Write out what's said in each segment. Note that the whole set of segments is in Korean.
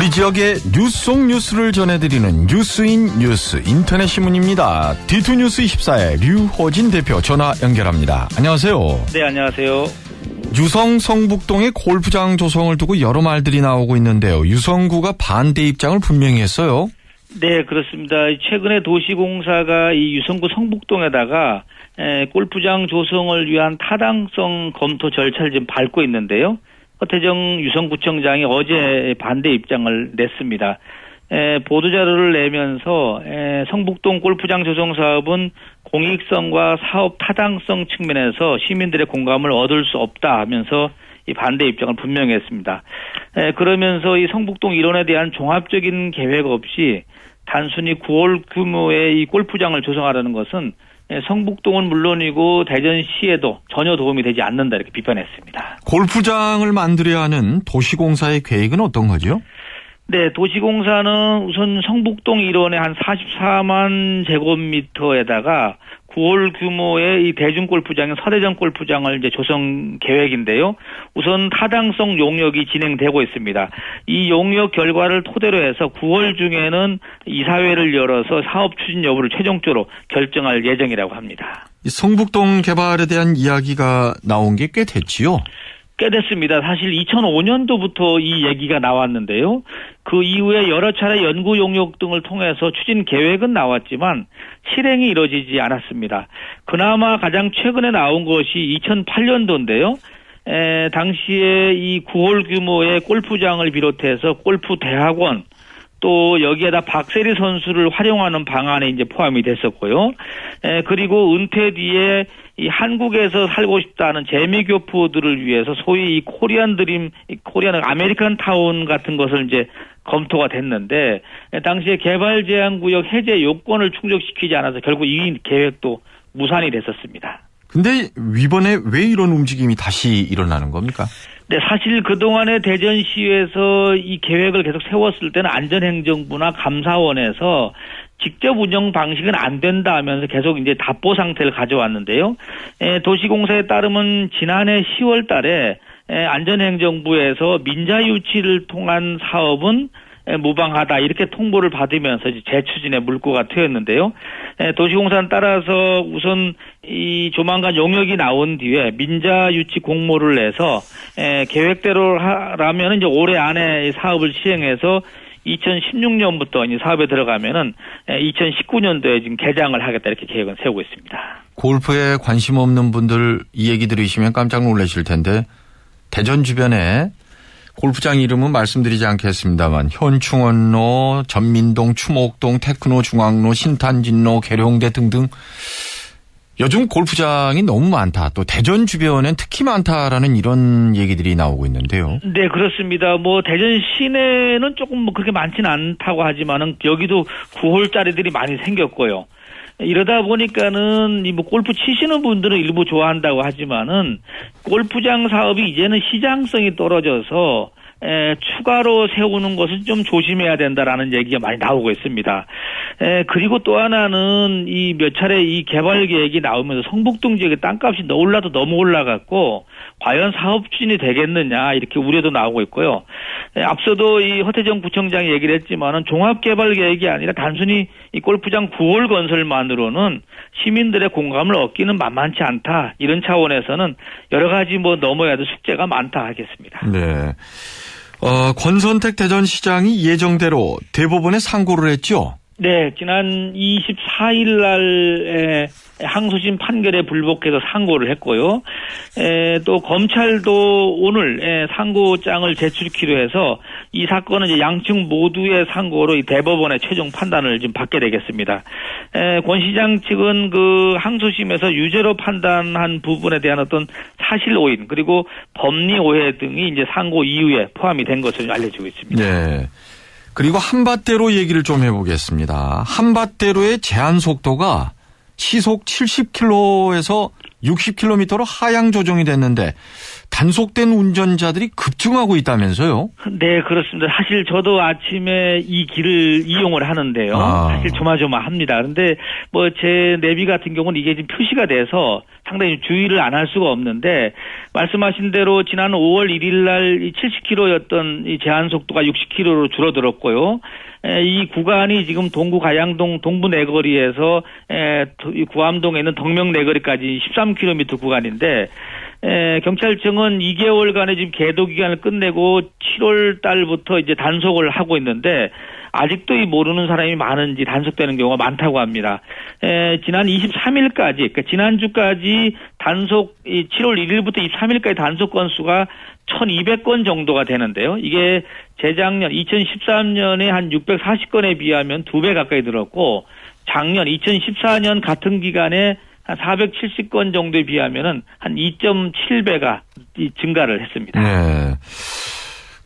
우리 지역의 뉴스 속 뉴스를 전해드리는 뉴스인 뉴스 인터넷 신문입니다. D2뉴스 24의 류호진 대표 전화 연결합니다. 안녕하세요. 네, 안녕하세요. 유성 성북동의 골프장 조성을 두고 여러 말들이 나오고 있는데요. 유성구가 반대 입장을 분명히 했어요. 네, 그렇습니다. 최근에 도시공사가 이 유성구 성북동에다가 골프장 조성을 위한 타당성 검토 절차를 지금 밟고 있는데요. 허태정 유성구청장이 어제 반대 입장을 냈습니다. 보도자료를 내면서 성북동 골프장 조성 사업은 공익성과 사업 타당성 측면에서 시민들의 공감을 얻을 수 없다 하면서 이 반대 입장을 분명히 했습니다. 그러면서 이 성북동 일원에 대한 종합적인 계획 없이 단순히 9월 규모의 이 골프장을 조성하라는 것은 성북동은 물론이고 대전시에도 전혀 도움이 되지 않는다 이렇게 비판했습니다. 골프장을 만들어야 하는 도시공사의 계획은 어떤 거죠? 네, 도시공사는 우선 성북동 일원의 한 44만 제곱미터에다가 9월 규모의 이 대중골프장인 서대전 골프장을 이제 조성 계획인데요. 우선 타당성 용역이 진행되고 있습니다. 이 용역 결과를 토대로 해서 9월 중에는 이사회를 열어서 사업 추진 여부를 최종적으로 결정할 예정이라고 합니다. 이 성북동 개발에 대한 이야기가 나온 게 꽤 됐지요? 꽤 됐습니다. 사실 2005년도부터 이 얘기가 나왔는데요. 그 이후에 여러 차례 연구 용역 등을 통해서 추진 계획은 나왔지만 실행이 이루어지지 않았습니다. 그나마 가장 최근에 나온 것이 2008년도인데요. 당시에 이 9월 규모의 골프장을 비롯해서 골프 대학원 또 여기에다 박세리 선수를 활용하는 방안에 이제 포함이 됐었고요. 그리고 은퇴 뒤에 이 한국에서 살고 싶다는 재미교포들을 위해서 소위 이 코리안 드림, 코리안 아메리칸 타운 같은 것을 이제 검토가 됐는데 당시에 개발 제한 구역 해제 요건을 충족시키지 않아서 결국 이 계획도 무산이 됐었습니다. 근데 이번에 왜 이런 움직임이 다시 일어나는 겁니까? 네, 사실 그동안에 대전시에서 이 계획을 계속 세웠을 때는 안전행정부나 감사원에서 직접 운영 방식은 안 된다 하면서 계속 이제 답보 상태를 가져왔는데요. 도시공사에 따르면 지난해 10월 달에 안전행정부에서 민자유치를 통한 사업은 무방하다 이렇게 통보를 받으면서 이제 재추진에 물꼬가 트였는데요. 도시공사는 따라서 우선 이 조만간 용역이 나온 뒤에 민자유치 공모를 내서 계획대로 하라면 이제 올해 안에 사업을 시행해서 2016년부터 이제 사업에 들어가면은 2019년도에 지금 개장을 하겠다 이렇게 계획은 세우고 있습니다. 골프에 관심 없는 분들 이 얘기 들으시면 깜짝 놀라실 텐데 대전 주변에 골프장 이름은 말씀드리지 않겠습니다만 현충원로, 전민동, 추목동, 테크노 중앙로, 신탄진로, 계룡대 등등 요즘 골프장이 너무 많다. 또 대전 주변엔 특히 많다라는 이런 얘기들이 나오고 있는데요. 네, 그렇습니다. 뭐 대전 시내는 조금 뭐 그렇게 많지는 않다고 하지만은 여기도 9홀짜리들이 많이 생겼고요. 이러다 보니까는 이 뭐 골프 치시는 분들은 일부 좋아한다고 하지만은 골프장 사업이 이제는 시장성이 떨어져서 추가로 세우는 것은 좀 조심해야 된다라는 얘기가 많이 나오고 있습니다. 그리고 또 하나는 이 몇 차례 이 개발 계획이 나오면서 성북동 지역의 땅값이 너무 올라갔고 과연 사업 추진이 되겠느냐 이렇게 우려도 나오고 있고요. 앞서도 이 허태정 구청장이 얘기를 했지만은 종합개발 계획이 아니라 단순히 이 골프장 9홀 건설만으로는 시민들의 공감을 얻기는 만만치 않다. 이런 차원에서는 여러 가지 뭐 넘어야 될 숙제가 많다 하겠습니다. 네. 권선택 대전시장이 예정대로 대법원에 상고를 했죠? 네, 지난 24일 날 항소심 판결에 불복해서 상고를 했고요. 또 검찰도 오늘 상고장을 제출키로 해서 이 사건은 이제 양측 모두의 상고로 이 대법원의 최종 판단을 지금 받게 되겠습니다. 권 시장 측은 그 항소심에서 유죄로 판단한 부분에 대한 어떤 사실 오인 그리고 법리 오해 등이 이제 상고 이후에 포함이 된 것으로 알려지고 있습니다. 네. 그리고 한밭대로 얘기를 좀 해보겠습니다. 한밭대로의 제한 속도가 시속 70km에서 60km로 하향 조정이 됐는데 단속된 운전자들이 급증하고 있다면서요? 네, 그렇습니다. 사실 저도 아침에 이 길을 이용을 하는데요. 사실 조마조마합니다. 그런데 뭐 제 내비 같은 경우는 이게 지금 표시가 돼서 상당히 주의를 안 할 수가 없는데 말씀하신 대로 지난 5월 1일 날 70km였던 이 제한 속도가 60km로 줄어들었고요. 이 구간이 지금 동구 가양동 동부 내거리에서 구암동에 있는 덕명 내거리까지 13km 구간인데 경찰청은 2개월간의 지금 계도 기간을 끝내고 7월 달부터 이제 단속을 하고 있는데 아직도 이 모르는 사람이 많은지 단속되는 경우가 많다고 합니다. 지난 23일까지, 그러니까 지난주까지 단속, 7월 1일부터 23일까지 단속 건수가 1,200건 정도가 되는데요. 이게 재작년 2013년에 한 640건에 비하면 2배 가까이 늘었고 작년 2014년 같은 기간에 한 470건 정도에 비하면은 한 2.7배가 증가를 했습니다. 네.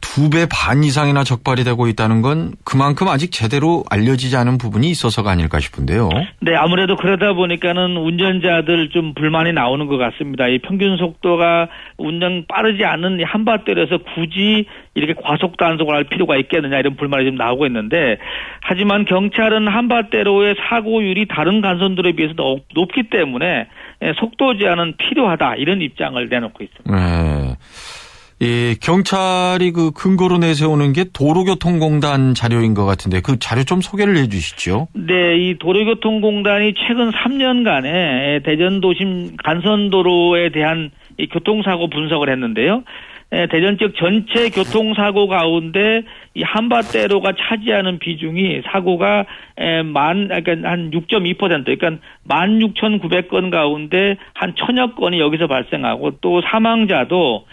2배 반 이상이나 적발이 되고 있다는 건 그만큼 아직 제대로 알려지지 않은 부분이 있어서가 아닐까 싶은데요. 네, 아무래도 그러다 보니까는 운전자들 좀 불만이 나오는 것 같습니다. 이 평균 속도가 운전 빠르지 않은 한밭대로에서 굳이 이렇게 과속 단속을 할 필요가 있겠느냐 이런 불만이 좀 나오고 있는데 하지만 경찰은 한밭대로의 사고율이 다른 간선도로에 비해서 높기 때문에 속도 제한은 필요하다 이런 입장을 내놓고 있습니다. 네. 이 경찰이 그 근거로 내세우는 게 도로교통공단 자료인 것 같은데 그 자료 좀 소개를 해 주시죠. 네, 이 도로교통공단이 최근 3년간의 대전 도심 간선도로에 대한 이 교통사고 분석을 했는데요. 대전 지역 전체 교통사고 가운데 이 한밭대로가 차지하는 비중이 사고가 그러니까 한 6.2%, 그러니까 16,900건 가운데 한 1,000여 건이 여기서 발생하고 또 사망자도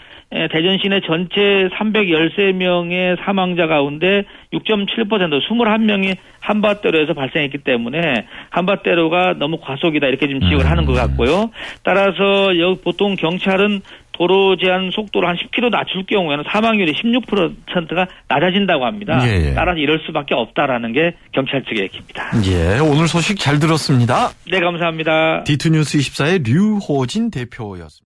대전 시내 전체 313명의 사망자 가운데 6.7% 21명이 한밭대로에서 발생했기 때문에 한밭대로가 너무 과속이다 이렇게 지금 지적을 하는 것 같고요. 따라서 보통 경찰은 도로 제한 속도를 한 10km 낮출 경우에는 사망률이 16%가 낮아진다고 합니다. 예. 따라서 이럴 수밖에 없다라는 게 경찰 측의 얘기입니다. 예, 오늘 소식 잘 들었습니다. 네, 감사합니다. D2뉴스 24의 류호진 대표였습니다.